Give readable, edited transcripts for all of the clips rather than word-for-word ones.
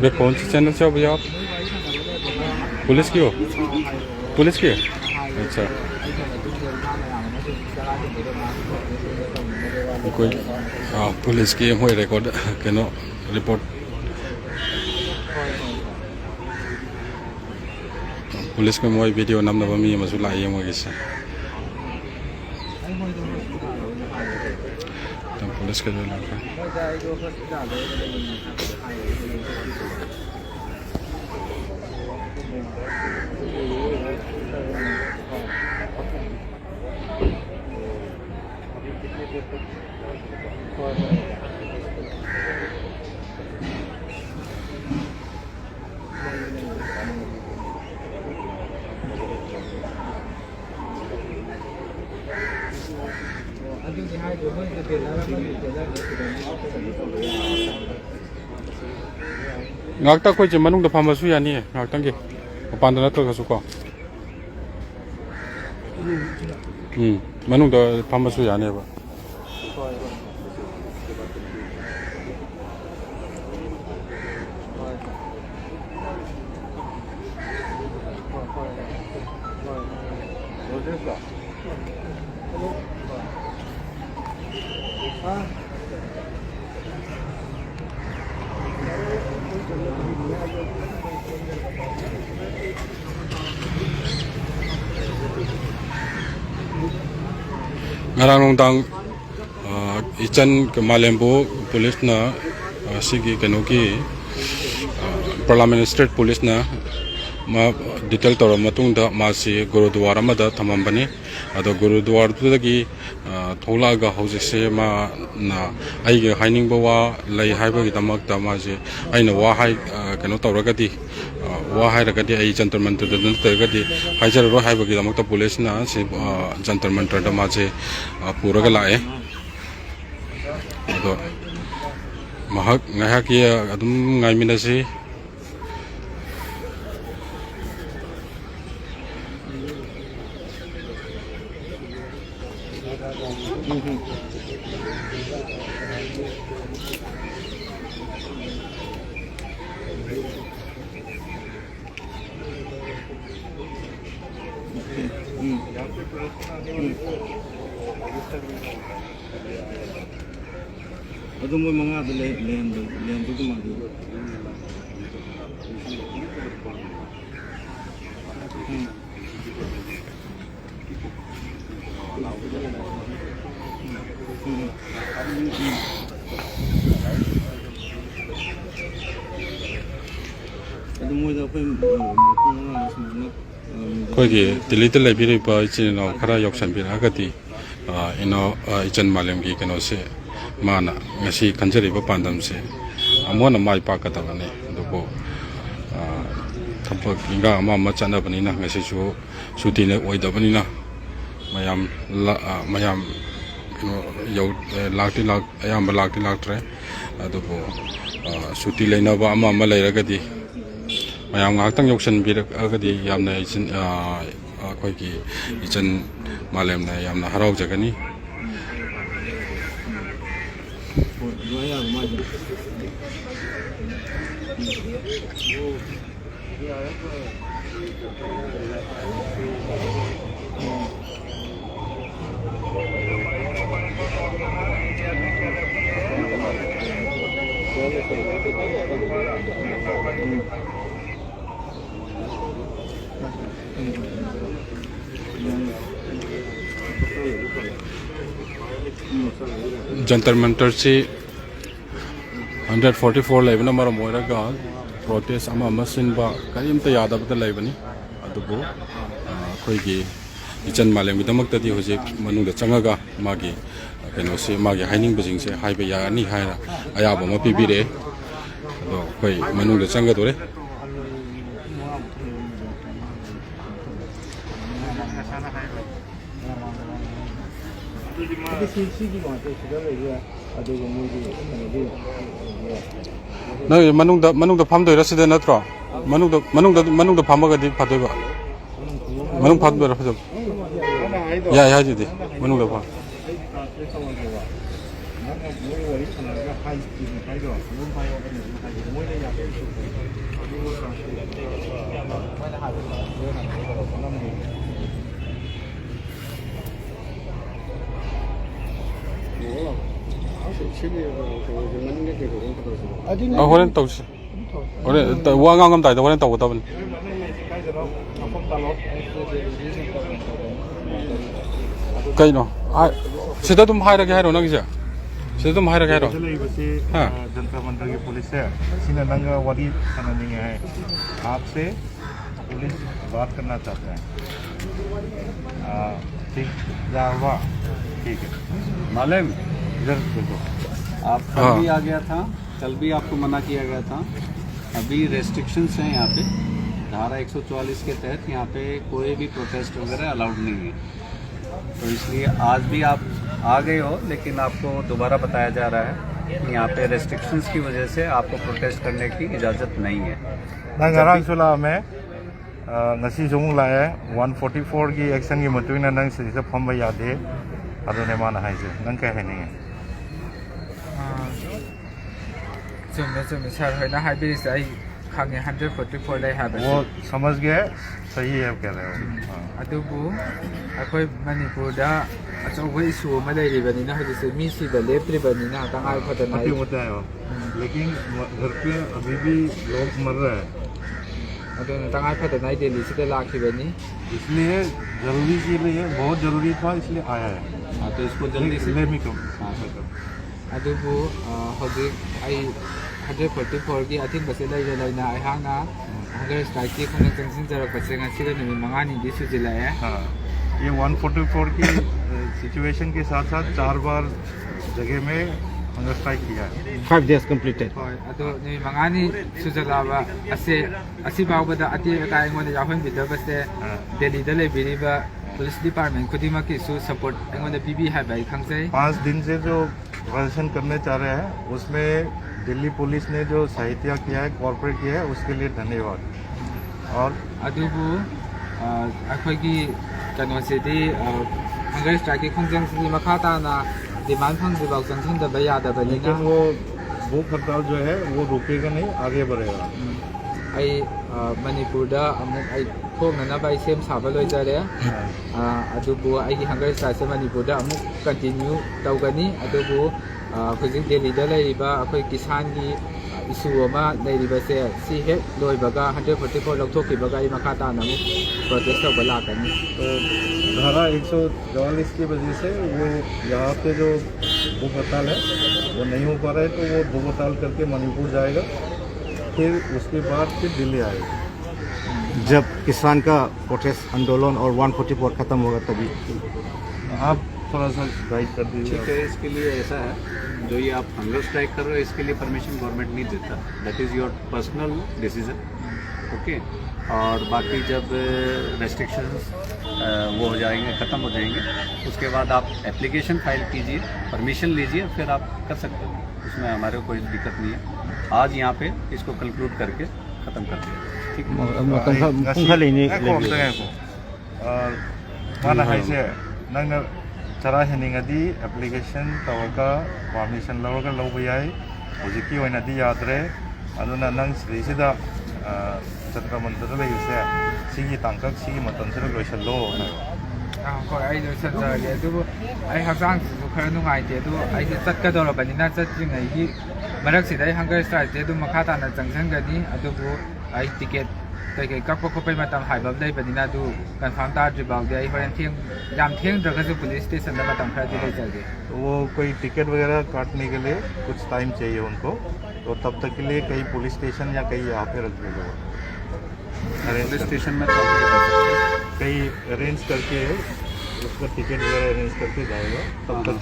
वे कौन सी चैनल से हो भैया आप? पुलिस की हो? पुलिस की है? अच्छा कोई हाँ पुलिस की मोई रिकॉर्ड कनो रिपोर्ट पुलिस में मोई वीडियो नम नब मी मसु लाई मोई से तो पुलिस के जो लगा ngakta koi je manung da phama su ya ni ngakta ge pan da na to su ko manung da phama su ya ne ba ngarang nongdang ichan ke Malembo police na sigi kano ki parliament state police na ma detail tor matung da ma si gurudwara ma da thamam bani ado gurudwara tu da gi thola ga hojik se ma na ai ge haining ba wa lai hai ba gi tamak ta ma je aina wa hai kano tor ga di wa hai ra ga di ai jantar mantar da tar ga di hai jar ro hai ba gi tamak ta police na se jantar mantar da ma je pura ga lae ado mahak ngahak ya adum ngai minasi Aduh mau mengapa lem itu mati. Aduh mau apa kogi dilita lebiri pa ichino khara yoksan bir agati ino ichan malem gi kano se mana ngasi kanjari ba pandam se amona mai pa ka tabane duko thampak inga ama ma chana bani na ngasi chu suti ne oi da bani na mayam kino yo lakti lak ayam lakti laktre aduko suti leina ba ama ma leiragadi mayam ngakhtang yoksan bir agadi yamna ichin koigi ichan malem na yamna harau jagani Jantar Mantar से 144 लेबना मर मोरा का protest अमा सिनबा करीमता यादबता लेबनी अदुबो खोइगी इचन मालेम गिदमक्तदी होजे मनुदा चंगागा मागी कनो से मागी हाइनिंग buzzing से हाइबे यानी हाइरा अयाबो म पिबिरे अदो खोइ मनुदा चंगादोरे 너 만웅도 밤도 이랬을 때 나더라. 만웅도 밤먹어도 파도가. 만웅 밤도 이랬어. 야야 하지디 뭐는 거 봐. 호렌 떡시. 호렌 우왕강감 다이다 호렌 떡 오다분. 그이노. 아, सीधा तुम हायर के हायर ना किसी सीधा तुम हायर के हायर चले बसे जनता मंडल की पुलिस है सीना नंग वाली खाना नहीं है आपसे पुलिस बात करना चाहते हैं ठीक जावा ठीक है मालूम इधर देखो आप कल भी आ गया था, कल भी आपको मना किया गया था। अभी रेस्ट्रिक्शंस हैं यहाँ पे, धारा 144 के तहत यहाँ पे कोई भी प्रोटेस्ट वगैरह अलाउड नहीं है। तो इसलिए आज भी आप आ गए हो, लेकिन आपको दोबारा बताया जा रहा है कि यहाँ पे रेस्ट्रिक्शंस की वजह से आपको प्रोटेस्ट करने की इजाज़त नहीं है। नंग सुला में ngasi jong la 144 की एक्शन की मतुई ना नंग से फम यादे अदने माना है जे नंग कह नहीं है चुम्मे सर होना हाइबिस आई खांगे 144 ले हाबे वो समझ गए सही है कह रहे हो अदुबु अखोई मणिपुरदा अचौबो इशू अमा लेरिबनिना हदिसे मी सिदा लेप्रिबनिना तंगाई फदना पति होता है लेकिन घर पे अभी भी लोग मर रहे हैं अदुन तंगाई फदना दिल्ली से लाखिबनी इसलिए जरूरी के लिए बहुत जरूरी था इसलिए आया है हाँ, तो इसको जल्दी से लेट मी कम अदुबु हजिक आई 144 की अथिन बसे लेना आहाना हंगर स्ट्राइक की खन जंगसिन जरक बसे ngasiga नुमी मंगानी दि सुजिलाए हाँ ये 144 की सिचुएशन के साथ साथ 4 बार जगह में हंगर स्ट्राइक किया है 5 days completed. अदो नुमी मंगानी सुजलाबा असी बावबदा अति का एंगोन याहोन बिदबसे दिल्ली दले बिरिबा पुलिस डिपार्टमेंट खुदिमा की सु सपोर्ट एंगोन पीबी है भाई खंगसे 5 दिन से जो प्रदर्शन करने चाह रहे हैं उसमें दिल्ली पुलिस ने जो साहित्य किया है कॉर्पोरेट किया है उसके लिए धन्यवाद और अदुबु अखोगी कनोसिदी हंगर स्ट्राइक की खंजंग से मखाताना डिमांड फंगदिबाव जंगसिन द बयादबनिना लेकिन वो भूख हड़ताल जो है वो रुकेगा नहीं आगे बढ़ेगा आई मणिपुरदा अमुक आई थोंगना बाई सेम साबा लोइजरे अदुबु आई हंगर स्ट्राइक से मणिपुरदा अमुक कंटिन्यू तौगनी अदुबु हुजिक दिल्लीदा लेरिबा अखोई किसान की इशू अमा लेरिबसे सी हेक लोइबगा 144 लौथोकिबगा आई मखाताना अमुक प्रोटेस्ट तौबा लाकनी तो धारा 144 की वजह से वो यहाँ पे जो भूख हड़ताल है वो नहीं हो पा रहा है तो वो भूख हड़ताल करके मणिपुर जाएगा फिर उसके बाद फिर दिल्ली आएगा जब किसान का प्रोटेस्ट आंदोलन और 144 खत्म होगा तभी आप थोड़ा सा गाइड कर दीजिए ठीक है, इसके लिए ऐसा है, जो ये आप हंगर स्ट्राइक कर रहे हो इसके लिए परमिशन गवर्नमेंट नहीं देता, that is your personal decision, okay. और बाकी जब रेस्ट्रिक्शंस वो हो जाएंगे, ख़त्म हो जाएंगे, उसके बाद आप एप्लीकेशन फाइल कीजिए, परमिशन लीजिए, फिर आप कर सकते हो, उसमें हमारे को कोई दिक्कत नहीं है। आज यहाँ पे इसको कंक्लूड करके ख़त्म कर दिया, ठीक है। mana haise nang chara heninga di application tawaga permission lawaga loba yai hojiki oina di yadre aduna nang srisida chatra mandara le yuse sigi tangkak sigi matan sira loisalo ko ai do sanjage du ai hakang su khara nungai de du ai chatkadorabani na chatjingai gi marak sidai hunger strike de du makhata na jangsan gani adubu ai ticket कई cup खोपे मतम हाइबब लेबनिना दु confirm ताद्रि बाउदे आई होरन thing याम thing द्रगस police station दा मतम खरा दिले चलगे वो कोई टिकट वगैरह काटने के लिए कुछ टाइम चाहिए उनको तो तब तक के लिए कई पुलिस स्टेशन या कहीं यहाँ पे रख देगा पुलिस स्टेशन में कई अरेंज करके उसका टिकट वगैरह अरेंज करके जाएगा तब तक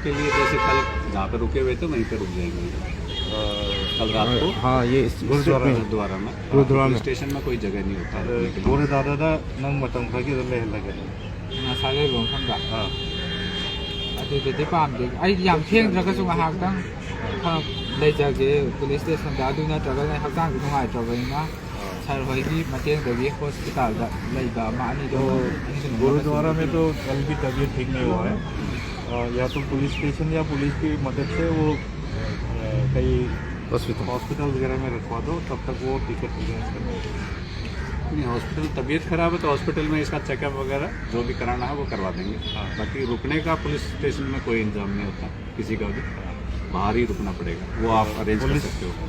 के लिए जैसे कल जहाँ पे रुके हुए थे वहीं पे रुक जाएंगे कल रात को। हाँ ये गुरुद्वारा में पुलिस स्टेशन में कोई जगह नहीं होता गोरे दादा नंग मतम का की ले लगे साले रोम खंगा अदु दे पाम दे आई याम थिंग द्रगस ngahak tang ले जागे पुलिस स्टेशन दा अदु ना द्रगस ने हजांग नुंगाइ द्रबैना सर होगी मतेंगी हॉस्पिटल तो गुरुद्वारा में तो कल भी तबीयत ठीक नहीं हुआ है, या तो पुलिस स्टेशन या पुलिस की मदद से वो कई हॉस्पिटल वगैरह में रखवा दो, तब तक वो टिकट नहीं, हॉस्पिटल तबीयत खराब है तो हॉस्पिटल में इसका चेकअप वगैरह जो भी कराना है वो करवा देंगे। बाकी रुकने का पुलिस स्टेशन में कोई इंतजाम नहीं होता किसी का भी, बाहर ही रुकना पड़ेगा, वो आप अरेंज कर सकते हो।